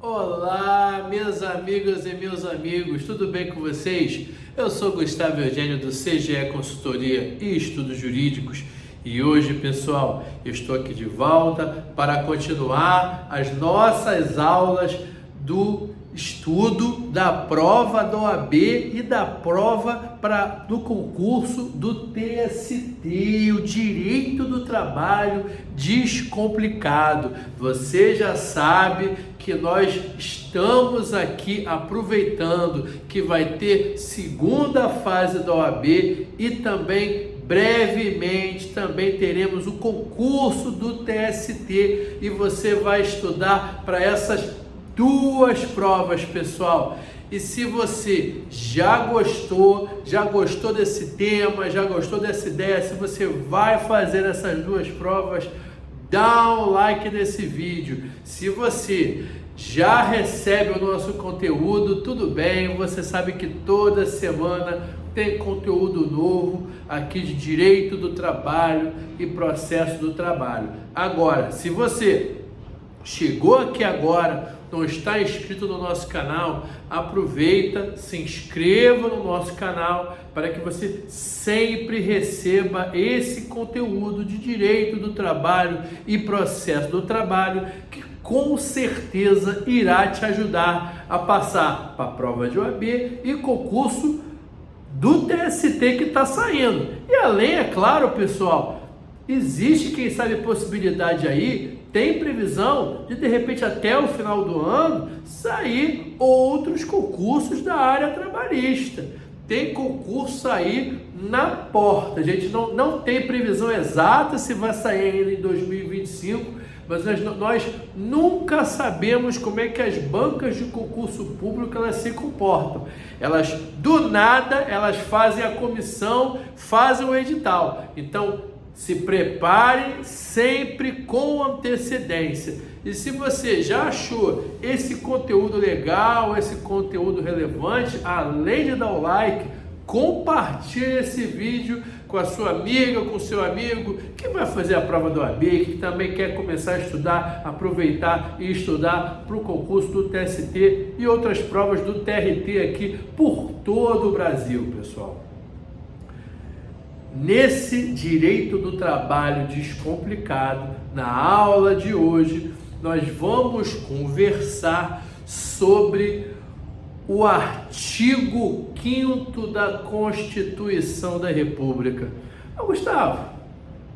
Olá, minhas amigas e meus amigos, tudo bem com vocês? Eu sou Gustavo Eugênio do CGE Consultoria e Estudos Jurídicos e hoje, pessoal, eu estou aqui de volta para continuar as nossas aulas do estudo da prova da OAB e da prova do concurso do TST, o Direito do Trabalho Descomplicado. Você já sabe que nós estamos aqui aproveitando que vai ter segunda fase da OAB e também brevemente também teremos o concurso do TST e você vai estudar para essas duas provas, pessoal. E se você já gostou desse tema, já gostou dessa ideia, se você vai fazer essas duas provas, dá um like nesse vídeo. Se você já recebe o nosso conteúdo, tudo bem, você sabe que toda semana tem conteúdo novo aqui de direito do trabalho e processo do trabalho. Agora, se você chegou aqui agora, não está inscrito no nosso canal, aproveita, se inscreva no nosso canal para que você sempre receba esse conteúdo de direito do trabalho e processo do trabalho que com certeza irá te ajudar a passar para a prova de OAB e concurso do TST que está saindo. E além, é claro, pessoal, existe, quem sabe, possibilidade aí, tem previsão de repente até o final do ano sair outros concursos da área trabalhista. Tem concurso aí na porta. A gente não tem previsão exata se vai sair ainda em 2025, mas nós nunca sabemos como é que as bancas de concurso público elas se comportam. Elas, do nada, elas fazem a comissão, fazem o edital. Então, se prepare sempre com antecedência. E se você já achou esse conteúdo legal, esse conteúdo relevante, além de dar o like, compartilhe esse vídeo com a sua amiga, com o seu amigo que vai fazer a prova do OAB, que também quer começar a estudar, aproveitar e estudar para o concurso do TST e outras provas do TRT aqui por todo o Brasil, pessoal. Nesse direito do trabalho descomplicado, na aula de hoje, nós vamos conversar sobre o artigo 5º da Constituição da República. Gustavo,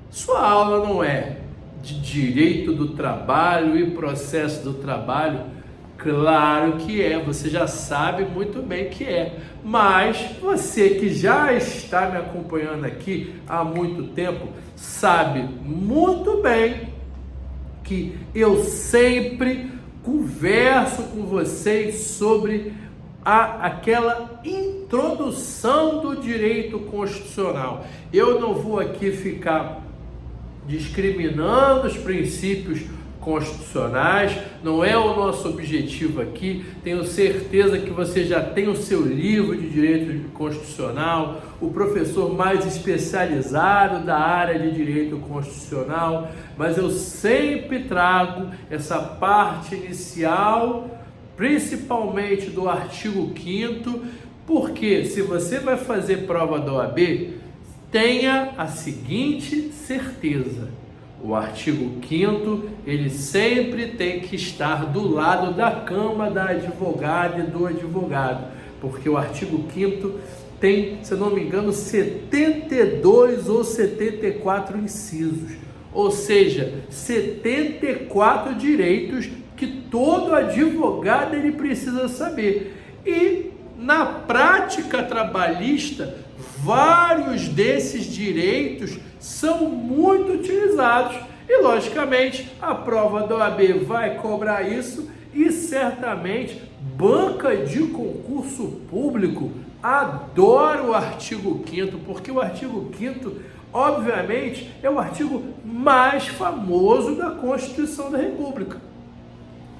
sua aula não é de direito do trabalho e processo do trabalho? Claro que é, você já sabe muito bem que é, mas você que já está me acompanhando aqui há muito tempo, sabe muito bem que eu sempre converso com vocês sobre aquela introdução do direito constitucional. Eu não vou aqui ficar discriminando os princípios constitucionais, não é o nosso objetivo aqui. Tenho certeza que você já tem o seu livro de direito constitucional, o professor mais especializado da área de direito constitucional, mas eu sempre trago essa parte inicial, principalmente do artigo 5º, porque se você vai fazer prova da OAB, tenha a seguinte certeza: o artigo 5º, ele sempre tem que estar do lado da cama da advogada e do advogado, porque o artigo 5º tem, se não me engano, 72 ou 74 incisos, ou seja, 74 direitos que todo advogado ele precisa saber. E na prática trabalhista, vários desses direitos são muito utilizados e, logicamente, a prova da OAB vai cobrar isso e, certamente, banca de concurso público adora o artigo 5º, porque o artigo 5º, obviamente, é o artigo mais famoso da Constituição da República.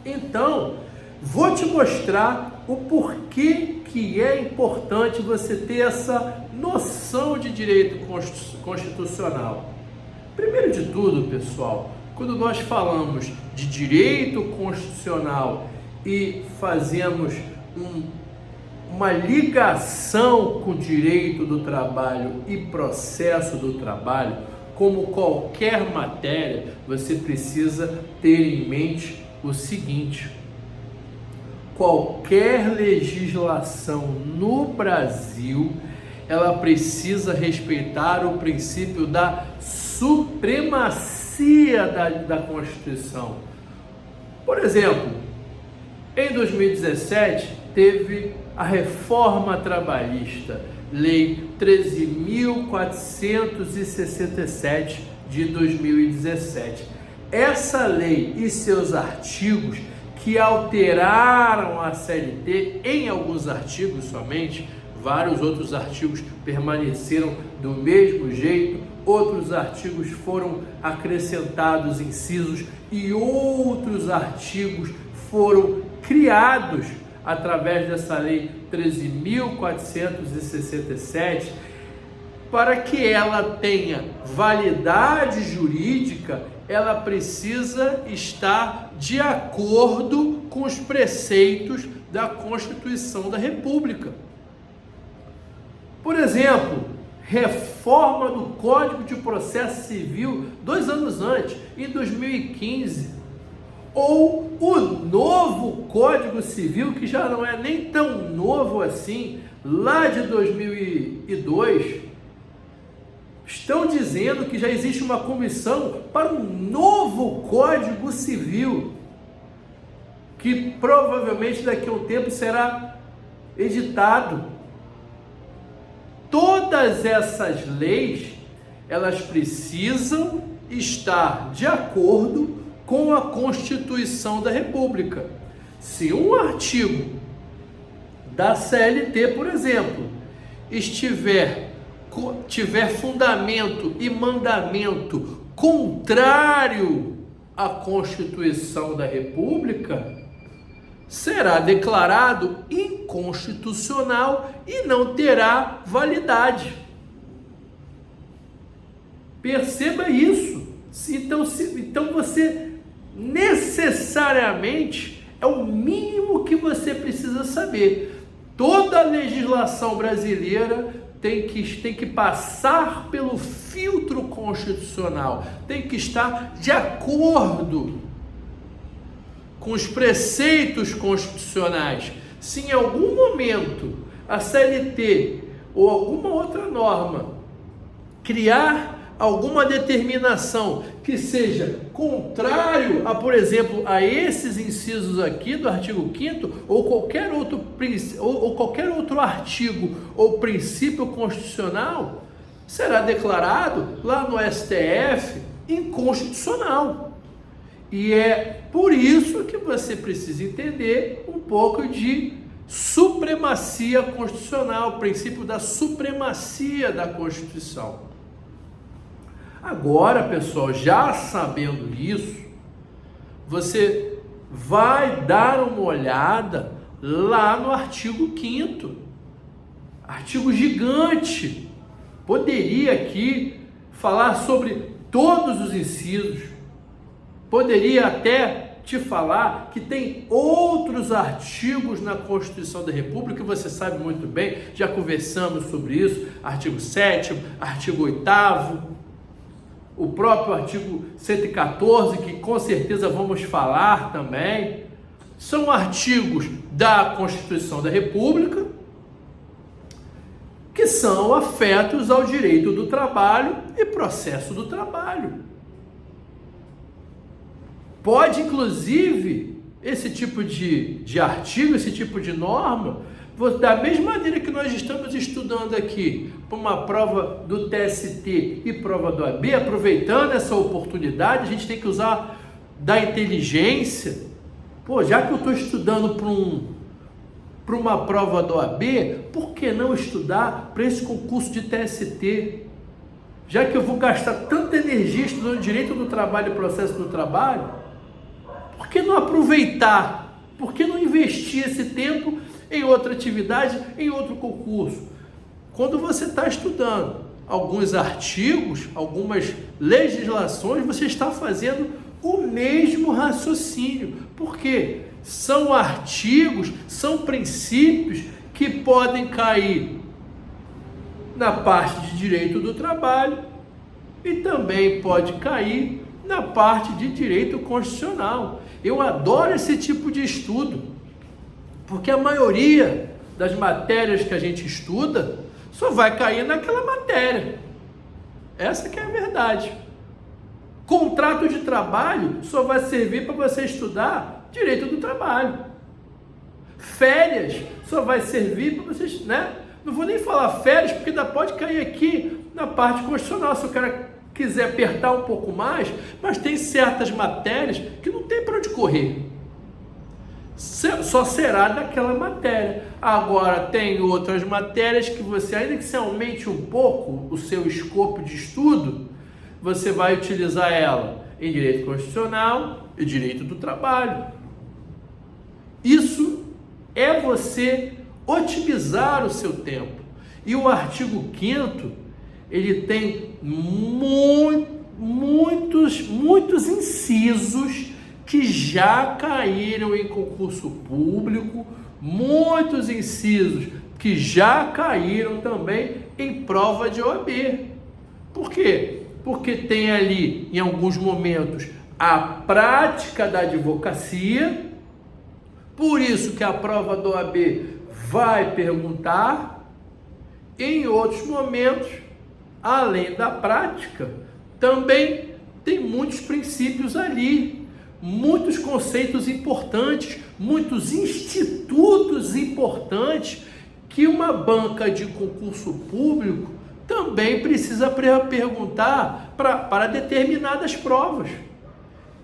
Então, vou te mostrar o porquê que é importante você ter essa noção de direito constitucional. Primeiro de tudo, pessoal, quando nós falamos de direito constitucional e fazemos uma ligação com o direito do trabalho e processo do trabalho, como qualquer matéria, você precisa ter em mente o seguinte: qualquer legislação no Brasil, ela precisa respeitar o princípio da supremacia da Constituição. Por exemplo, em 2017 teve a reforma trabalhista, Lei 13.467 de 2017. Essa lei e seus artigos, que alteraram a CLT em alguns artigos somente, vários outros artigos permaneceram do mesmo jeito, outros artigos foram acrescentados incisos e outros artigos foram criados através dessa lei 13.467, para que ela tenha validade jurídica, ela precisa estar de acordo com os preceitos da Constituição da República. Por exemplo, reforma do Código de Processo Civil 2 anos antes, em 2015, ou o novo Código Civil, que já não é nem tão novo assim, lá de 2002, estão dizendo que já existe uma comissão para um novo Código Civil, que provavelmente daqui a um tempo será editado. Todas essas leis, elas precisam estar de acordo com a Constituição da República. Se um artigo da CLT, por exemplo, tiver fundamento e mandamento contrário à Constituição da República, será declarado inconstitucional e não terá validade. Perceba isso. Então você necessariamente é o mínimo que você precisa saber. Toda a legislação brasileira tem que passar pelo filtro constitucional, tem que estar de acordo com os preceitos constitucionais. Se em algum momento a CLT ou alguma outra norma criar alguma determinação que seja contrário a, por exemplo, a esses incisos aqui do artigo 5º ou qualquer outro artigo ou princípio constitucional, será declarado lá no STF inconstitucional. E é por isso que você precisa entender um pouco de supremacia constitucional, o princípio da supremacia da Constituição. Agora, pessoal, já sabendo isso, você vai dar uma olhada lá no artigo 5º, artigo gigante. Poderia aqui falar sobre todos os incisos, poderia até te falar que tem outros artigos na Constituição da República, que você sabe muito bem, já conversamos sobre isso, artigo 7º, artigo 8º, o próprio artigo 114, que com certeza vamos falar também, são artigos da Constituição da República que são afetos ao direito do trabalho e processo do trabalho. Pode, inclusive, esse tipo de artigo, esse tipo de norma, da mesma maneira que nós estamos estudando aqui para uma prova do TST e prova do OAB, aproveitando essa oportunidade, a gente tem que usar da inteligência. Já que eu estou estudando para uma prova do OAB, por que não estudar para esse concurso de TST? Já que eu vou gastar tanta energia estudando direito do trabalho e processo do trabalho, por que não aproveitar? Por que não investir esse tempo em outra atividade, em outro concurso? Quando você está estudando alguns artigos, algumas legislações, você está fazendo o mesmo raciocínio. Por quê? são artigos, são princípios que podem cair na parte de direito do trabalho e também pode cair na parte de direito constitucional. Eu adoro esse tipo de estudo, porque a maioria das matérias que a gente estuda só vai cair naquela matéria. Essa que é a verdade. Contrato de trabalho só vai servir para você estudar direito do trabalho. Férias só vai servir para vocês, né? Não vou nem falar férias, porque ainda pode cair aqui na parte constitucional, se o cara quiser apertar um pouco mais, mas tem certas matérias que não tem para onde correr. Só será daquela matéria. Agora, tem outras matérias que você, ainda que você aumente um pouco o seu escopo de estudo, você vai utilizar ela em direito constitucional e direito do trabalho. Isso é você otimizar o seu tempo. E o artigo 5º, ele tem muitos incisos que já caíram em concurso público, muitos incisos que já caíram também em prova de OAB. Por quê? Porque tem ali, em alguns momentos, a prática da advocacia, por isso que a prova da OAB vai perguntar. Em outros momentos, além da prática, também tem muitos princípios ali, muitos conceitos importantes, muitos institutos importantes que uma banca de concurso público também precisa perguntar para determinadas provas.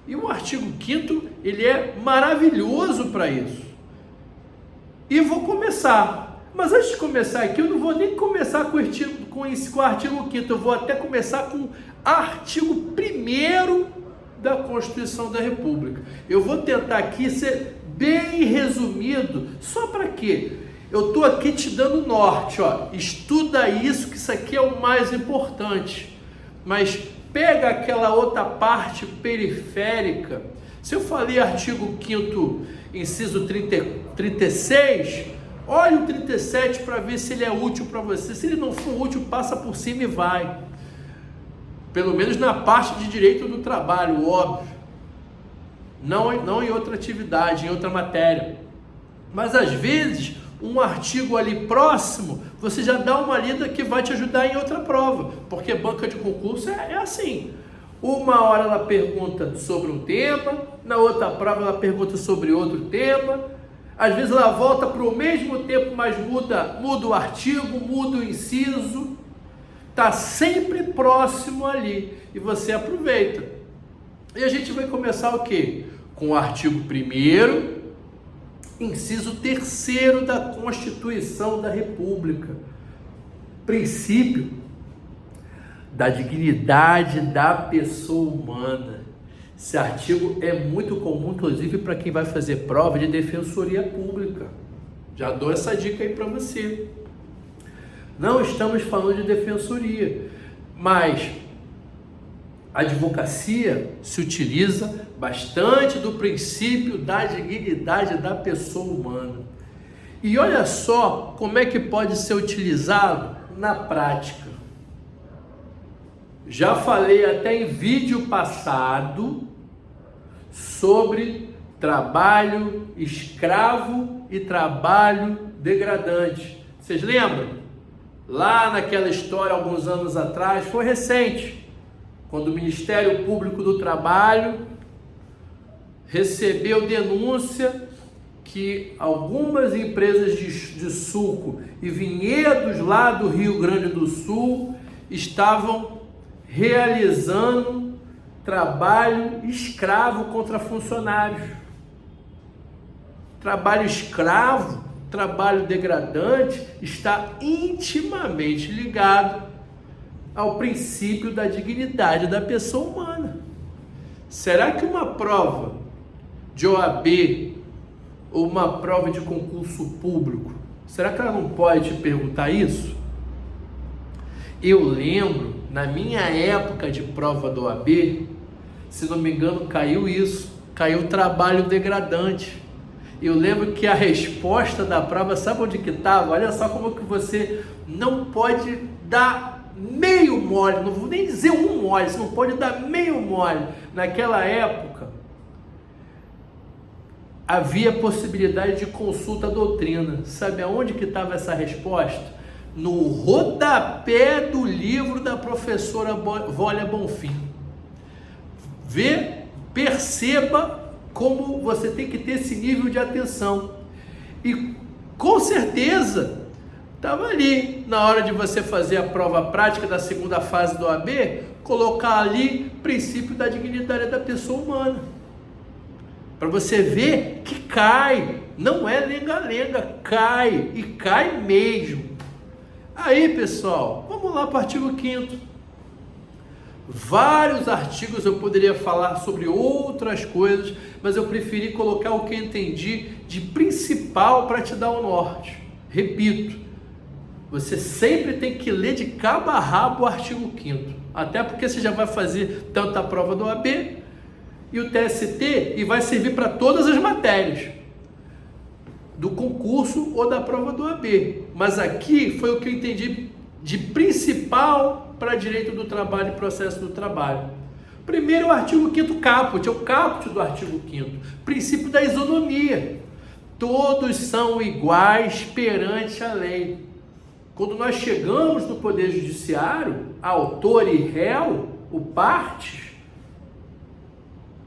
E o artigo 5º, ele é maravilhoso para isso. E vou começar. Mas antes de começar aqui, eu não vou nem começar com o artigo 5º, eu vou até começar com o artigo 1º da Constituição da República. Eu vou tentar aqui ser bem resumido, só para quê? Eu estou aqui te dando norte, ó. Estuda isso, que isso aqui é o mais importante. Mas pega aquela outra parte periférica. Se eu falei artigo 5º, inciso 36, olha o 37 para ver se ele é útil para você. Se ele não for útil, passa por cima e vai. Pelo menos na parte de direito do trabalho, óbvio. Não em outra atividade, em outra matéria. Mas às vezes, um artigo ali próximo, você já dá uma lida que vai te ajudar em outra prova. Porque banca de concurso é assim. Uma hora ela pergunta sobre um tema, na outra prova ela pergunta sobre outro tema. Às vezes ela volta para o mesmo tempo, mas muda o artigo, muda o inciso. Está sempre próximo ali e você aproveita. E a gente vai começar o quê? Com o artigo 1º, inciso 3º da Constituição da República. Princípio da dignidade da pessoa humana. Esse artigo é muito comum, inclusive, para quem vai fazer prova de defensoria pública. Já dou essa dica aí para você. Não estamos falando de defensoria, mas a advocacia se utiliza bastante do princípio da dignidade da pessoa humana. E olha só como é que pode ser utilizado na prática. Já falei até em vídeo passado sobre trabalho escravo e trabalho degradante. Vocês lembram? Lá naquela história, alguns anos atrás, foi recente, quando o Ministério Público do Trabalho recebeu denúncia que algumas empresas de suco e vinhedos lá do Rio Grande do Sul estavam realizando trabalho escravo contra funcionários. Trabalho escravo, trabalho degradante, está intimamente ligado ao princípio da dignidade da pessoa humana. Será que uma prova de OAB ou uma prova de concurso público, será que ela não pode te perguntar isso? Eu lembro, na minha época de prova do OAB, se não me engano, caiu isso, caiu trabalho degradante. Eu lembro que a resposta da prova, sabe onde que estava? Olha só como que você não pode dar meio mole, não vou nem dizer um mole, você não pode dar meio mole. Naquela época, havia possibilidade de consulta à doutrina. Sabe aonde que estava essa resposta? No rodapé do livro da professora Vólia Bonfim. Perceba como você tem que ter esse nível de atenção. E com certeza estava ali, na hora de você fazer a prova prática da segunda fase do OAB, colocar ali princípio da dignidade da pessoa humana. Para você ver que cai, não é lenga-lenga, cai, e cai mesmo. Aí, pessoal, vamos lá para o artigo 5º. Vários artigos eu poderia falar sobre outras coisas, mas eu preferi colocar o que eu entendi de principal para te dar o norte. Repito, você sempre tem que ler de cabo a rabo o artigo 5º, até porque você já vai fazer tanto a prova do OAB e o TST, e vai servir para todas as matérias do concurso ou da prova do OAB. Mas aqui foi o que eu entendi de principal para direito do trabalho e processo do trabalho. Primeiro, o artigo 5º caput, é o caput do artigo 5º, princípio da isonomia. Todos são iguais perante a lei. Quando nós chegamos no Poder Judiciário, autor e réu, o partes,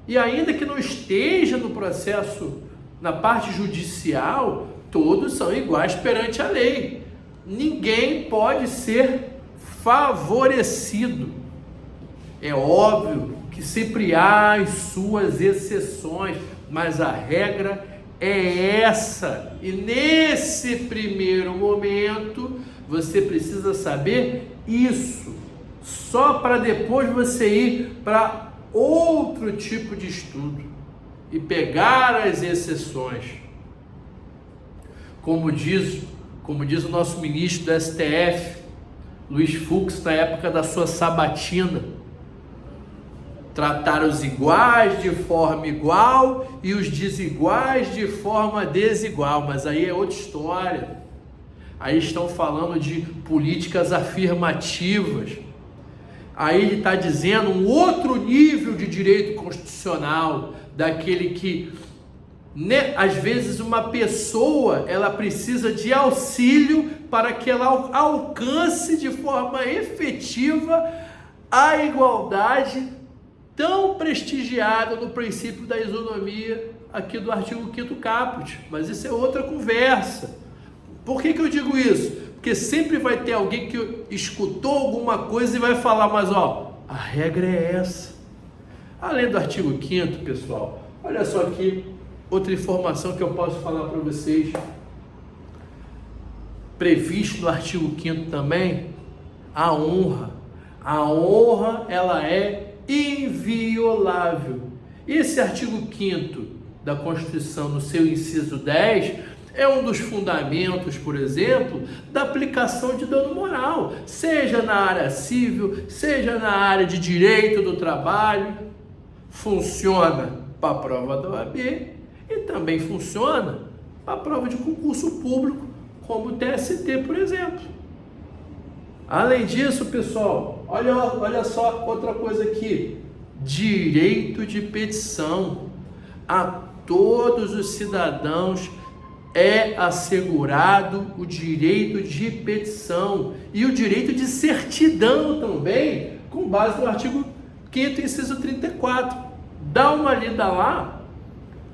e ainda que não esteja no processo, na parte judicial, todos são iguais perante a lei. Ninguém pode ser favorecido. É óbvio que sempre há as suas exceções, mas a regra é essa. E nesse primeiro momento, você precisa saber isso, só para depois você ir para outro tipo de estudo e pegar as exceções. Como diz o nosso ministro do STF, Luiz Fux, na época da sua sabatina, tratar os iguais de forma igual e os desiguais de forma desigual, mas aí é outra história. Aí estão falando de políticas afirmativas. Aí ele está dizendo um outro nível de direito constitucional, daquele que, né, às vezes uma pessoa ela precisa de auxílio para que ela alcance de forma efetiva a igualdade tão prestigiada no princípio da isonomia aqui do artigo 5º caput. Mas isso é outra conversa. Por que eu digo isso? Porque sempre vai ter alguém que escutou alguma coisa e vai falar, mas a regra é essa. Além do artigo 5º, pessoal, olha só aqui, outra informação que eu posso falar para vocês. Previsto no artigo 5º também, a honra. A honra, ela é inviolável. Esse artigo 5º da Constituição, no seu inciso 10, é um dos fundamentos, por exemplo, da aplicação de dano moral, seja na área civil, seja na área de direito do trabalho. Funciona para a prova da OAB e também funciona para a prova de concurso público, como o TST, por exemplo. Além disso, pessoal, olha só outra coisa aqui. Direito de petição. A todos os cidadãos é assegurado o direito de petição e o direito de certidão também, com base no artigo 5º, inciso 34. Dá uma lida lá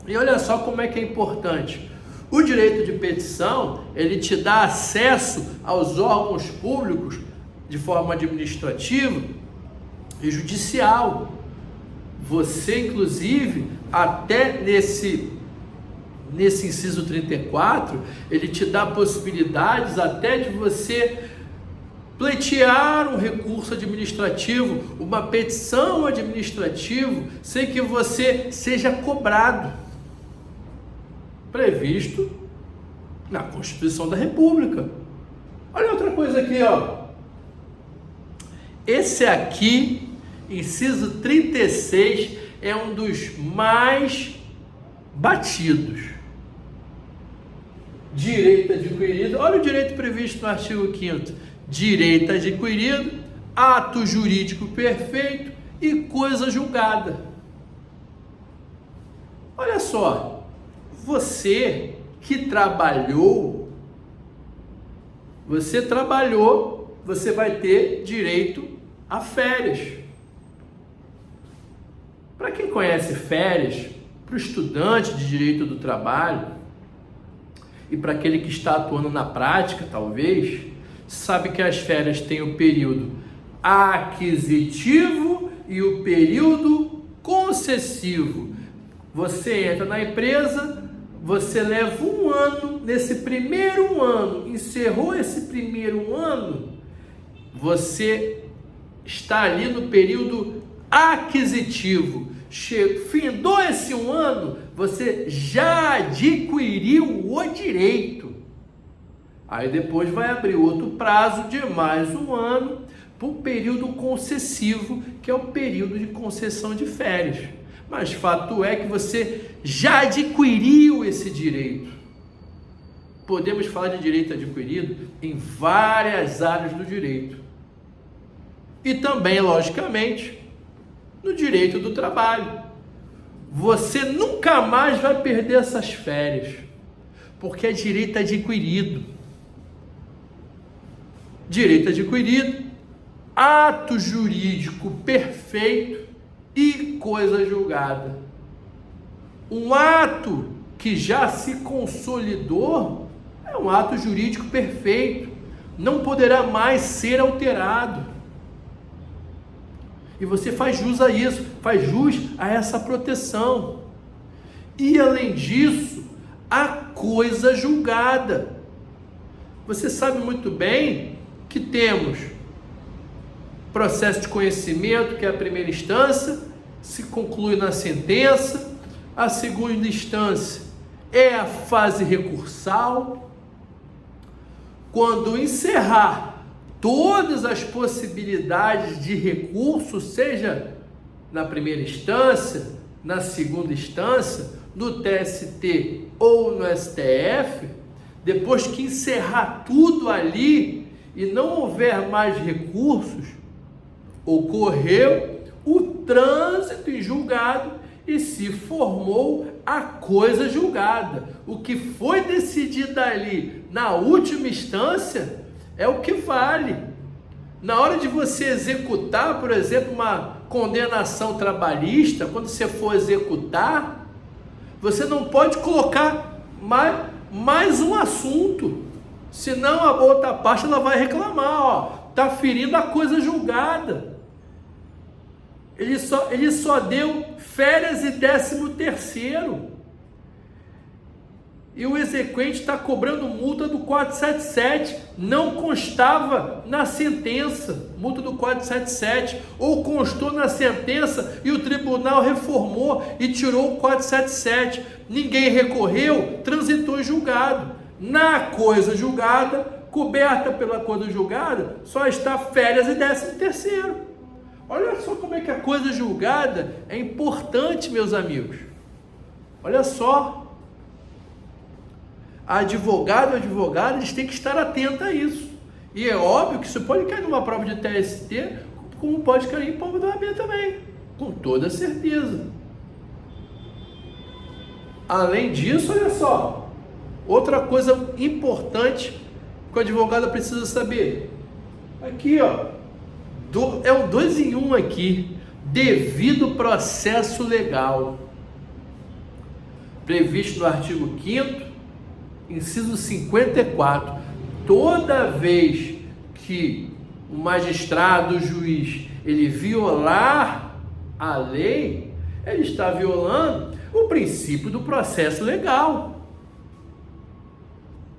e olha só como é que é importante. O direito de petição, ele te dá acesso aos órgãos públicos de forma administrativa e judicial. Você, inclusive, até nesse inciso 34, ele te dá possibilidades até de você pleitear um recurso administrativo, uma petição administrativa, sem que você seja cobrado, previsto na Constituição da República. Olha outra coisa aqui, Esse aqui, inciso 36, é um dos mais batidos. direito adquirido. Olha o direito previsto no artigo 5º. Direito adquirido, ato jurídico perfeito e coisa julgada. Olha só, você que trabalhou, você vai ter direito a férias. Para quem conhece férias, para o estudante de direito do trabalho e para aquele que está atuando na prática, talvez, sabe que as férias têm o período aquisitivo e o período concessivo. Você entra na empresa, você leva um ano, nesse primeiro ano, encerrou esse primeiro ano, você está ali no período aquisitivo. Findou esse um ano, você já adquiriu o direito. Aí depois vai abrir outro prazo de mais um ano para o período concessivo, que é o período de concessão de férias. Mas fato é que você já adquiriu esse direito. Podemos falar de direito adquirido em várias áreas do direito. E também, logicamente, no direito do trabalho. Você nunca mais vai perder essas férias, porque é direito adquirido. Direito adquirido, ato jurídico perfeito e coisa julgada. Um ato que já se consolidou é um ato jurídico perfeito, não poderá mais ser alterado. E você faz jus a isso, faz jus a essa proteção. E além disso, a coisa julgada. Você sabe muito bem que temos processo de conhecimento, que é a primeira instância, se conclui na sentença. A segunda instância é a fase recursal. Quando encerrar todas as possibilidades de recurso, seja na primeira instância, na segunda instância, no TST ou no STF, depois que encerrar tudo ali e não houver mais recursos, ocorreu o trânsito em julgado e se formou a coisa julgada. O que foi decidido ali na última instância é o que vale. Na hora de você executar, por exemplo, uma condenação trabalhista, quando você for executar, você não pode colocar mais um assunto, senão a outra parte ela vai reclamar, está ferindo a coisa julgada. Ele só deu férias e 13º. E o exequente está cobrando multa do 477, não constava na sentença, multa do 477, ou constou na sentença e o tribunal reformou e tirou o 477, ninguém recorreu, transitou em julgado. Na coisa julgada, coberta pela coisa julgada, só está férias e 13º. Olha só como é que a coisa julgada é importante, meus amigos. Olha só. A advogado ou advogada, eles têm que estar atentos a isso. E é óbvio que isso pode cair numa prova de TST, como pode cair em prova da OAB também, com toda certeza. Além disso, olha só, outra coisa importante que o advogado precisa saber. Aqui, ó, é um 2 em 1 aqui, devido processo legal, previsto no artigo 5º, inciso 54, toda vez que o magistrado, o juiz, ele violar a lei, ele está violando o princípio do processo legal.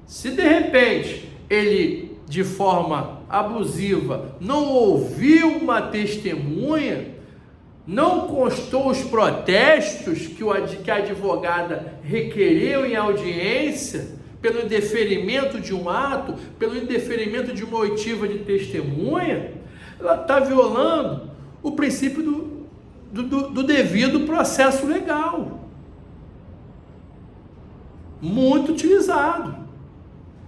Se de repente ele, de forma abusiva, não ouviu uma testemunha, não constou os protestos que a advogada requereu em audiência, pelo indeferimento de um ato, pelo indeferimento de uma oitiva de testemunha, ela está violando o princípio do devido processo legal. Muito utilizado.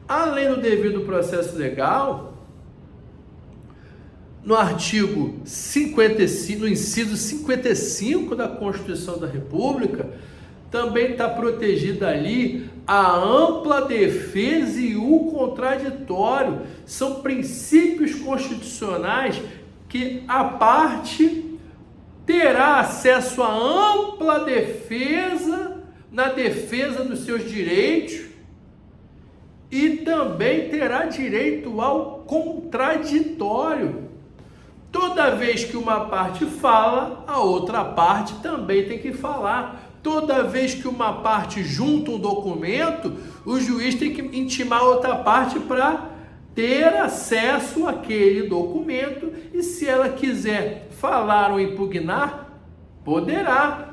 Além do devido processo legal, no artigo 55, no inciso 55 da Constituição da República, também está protegida ali a ampla defesa e o contraditório. São princípios constitucionais que a parte terá acesso à ampla defesa, na defesa dos seus direitos, e também terá direito ao contraditório. Toda vez que uma parte fala, a outra parte também tem que falar. Toda vez que uma parte junta um documento, o juiz tem que intimar a outra parte para ter acesso àquele documento, e se ela quiser falar ou impugnar, poderá.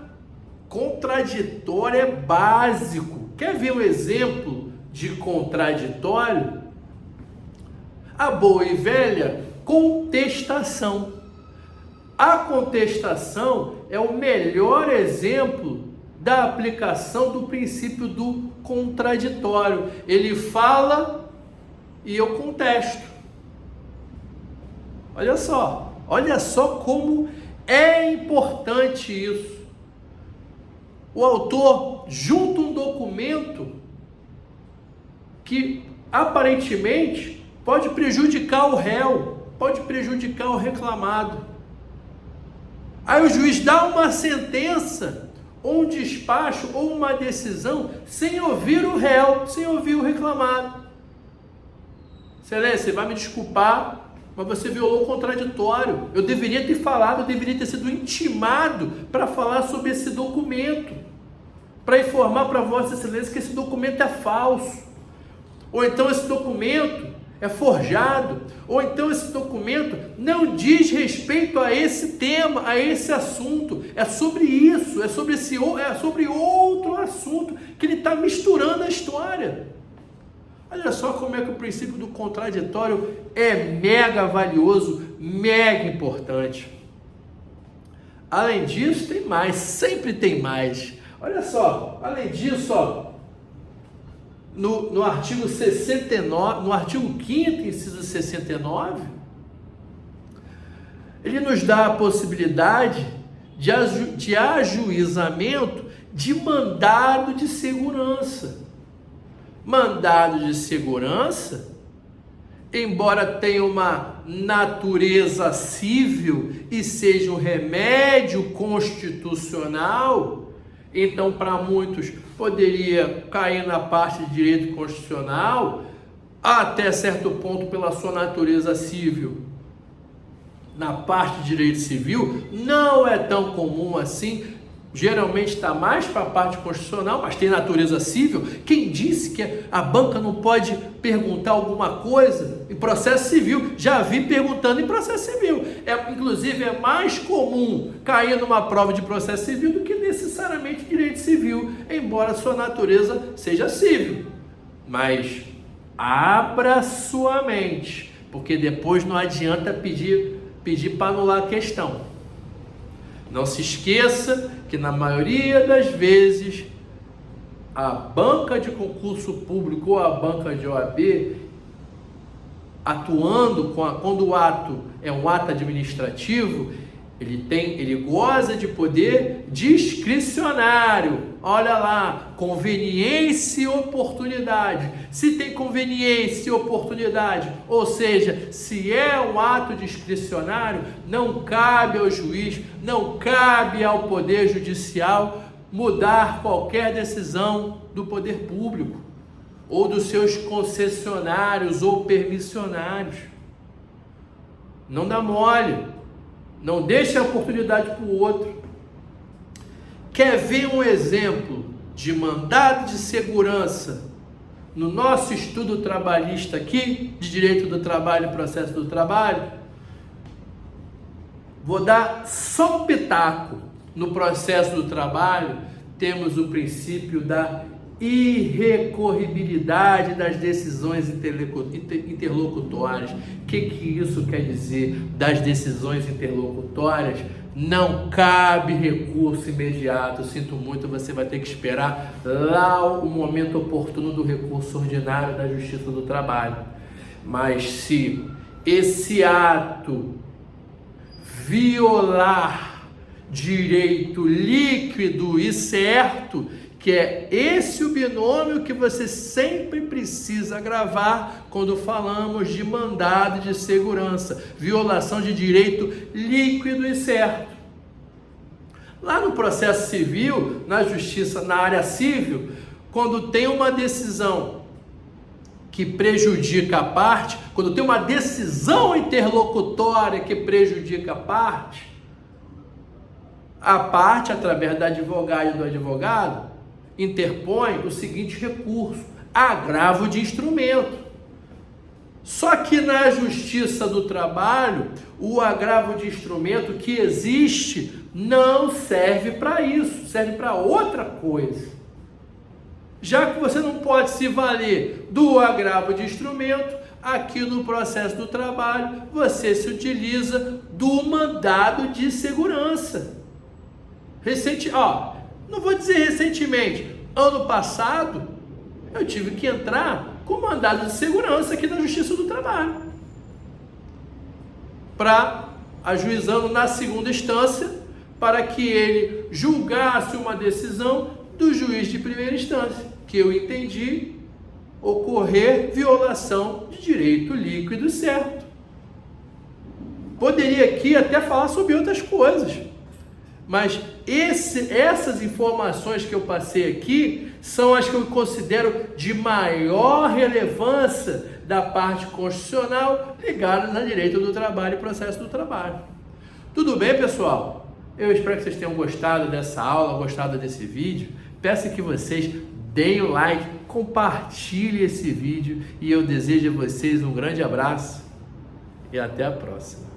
Contraditório é básico. Quer ver um exemplo de contraditório? A boa e velha contestação. A contestação é o melhor exemplo da aplicação do princípio do contraditório. Ele fala e eu contesto. Olha só como é importante isso. O autor junta um documento que aparentemente pode prejudicar o réu, pode prejudicar o reclamado. Aí o juiz dá uma sentença, ou um despacho, ou uma decisão, sem ouvir o réu, sem ouvir o reclamado. Excelência, você vai me desculpar, mas você violou o contraditório. Eu deveria ter falado, eu deveria ter sido intimado para falar sobre esse documento, para informar para Vossa Excelência que esse documento é falso, ou então esse documento é forjado, ou então esse documento não diz respeito a esse tema, a esse assunto. É sobre isso, é sobre outro assunto que ele está misturando a história. Olha só como é que o princípio do contraditório é mega valioso, mega importante. Além disso, tem mais, sempre tem mais. Olha só, além disso, no artigo 69, no artigo 5º, inciso 69, ele nos dá a possibilidade de ajuizamento de mandado de segurança. Mandado de segurança, embora tenha uma natureza civil e seja um remédio constitucional, então para muitos poderia cair na parte de direito constitucional, até certo ponto pela sua natureza civil. Na parte de direito civil não é tão comum assim, geralmente está mais para a parte constitucional, mas tem natureza civil. Quem disse que a banca não pode perguntar alguma coisa em processo civil? Já vi perguntando em processo civil. Inclusive é mais comum cair numa prova de processo civil do que necessariamente direito civil, embora sua natureza seja civil. Mas abra sua mente, porque depois não adianta pedir para anular a questão. Não se esqueça que na maioria das vezes a banca de concurso público ou a banca de OAB, atuando quando o ato é um ato administrativo, ele goza de poder discricionário. Olha lá, conveniência e oportunidade. Se tem conveniência e oportunidade, ou seja, se é um ato discricionário, não cabe ao juiz, não cabe ao poder judicial mudar qualquer decisão do poder público ou dos seus concessionários ou permissionários. Não dá mole. Não deixe a oportunidade para o outro. Quer ver um exemplo de mandado de segurança no nosso estudo trabalhista aqui, de direito do trabalho e processo do trabalho? Vou dar só um pitaco. No processo do trabalho, temos o princípio da irrecorribilidade das decisões interlocutórias. O que isso quer dizer? Das decisões interlocutórias não cabe recurso imediato. Sinto muito, você vai ter que esperar lá o momento oportuno do recurso ordinário da Justiça do Trabalho. Mas se esse ato violar direito líquido e certo, que é esse o binômio que você sempre precisa gravar quando falamos de mandado de segurança, violação de direito líquido e certo. Lá no processo civil, na justiça, na área civil, quando tem uma decisão que prejudica a parte, quando tem uma decisão interlocutória que prejudica a parte, através da advogada e do advogado, interpõe o seguinte recurso: agravo de instrumento. Só que na Justiça do Trabalho, o agravo de instrumento que existe não serve para isso, serve para outra coisa. Já que você não pode se valer do agravo de instrumento, aqui no processo do trabalho, você se utiliza do mandado de segurança. Não vou dizer recentemente, ano passado, eu tive que entrar com mandado de segurança aqui na Justiça do Trabalho, para ajuizando na segunda instância, para que ele julgasse uma decisão do juiz de primeira instância, que eu entendi ocorrer violação de direito líquido e certo. Poderia aqui até falar sobre outras coisas, mas essas informações que eu passei aqui são as que eu considero de maior relevância da parte constitucional ligadas a direito do trabalho e processo do trabalho. Tudo bem, pessoal? Eu espero que vocês tenham gostado dessa aula, gostado desse vídeo. Peço que vocês deem o like, compartilhem esse vídeo e eu desejo a vocês um grande abraço e até a próxima.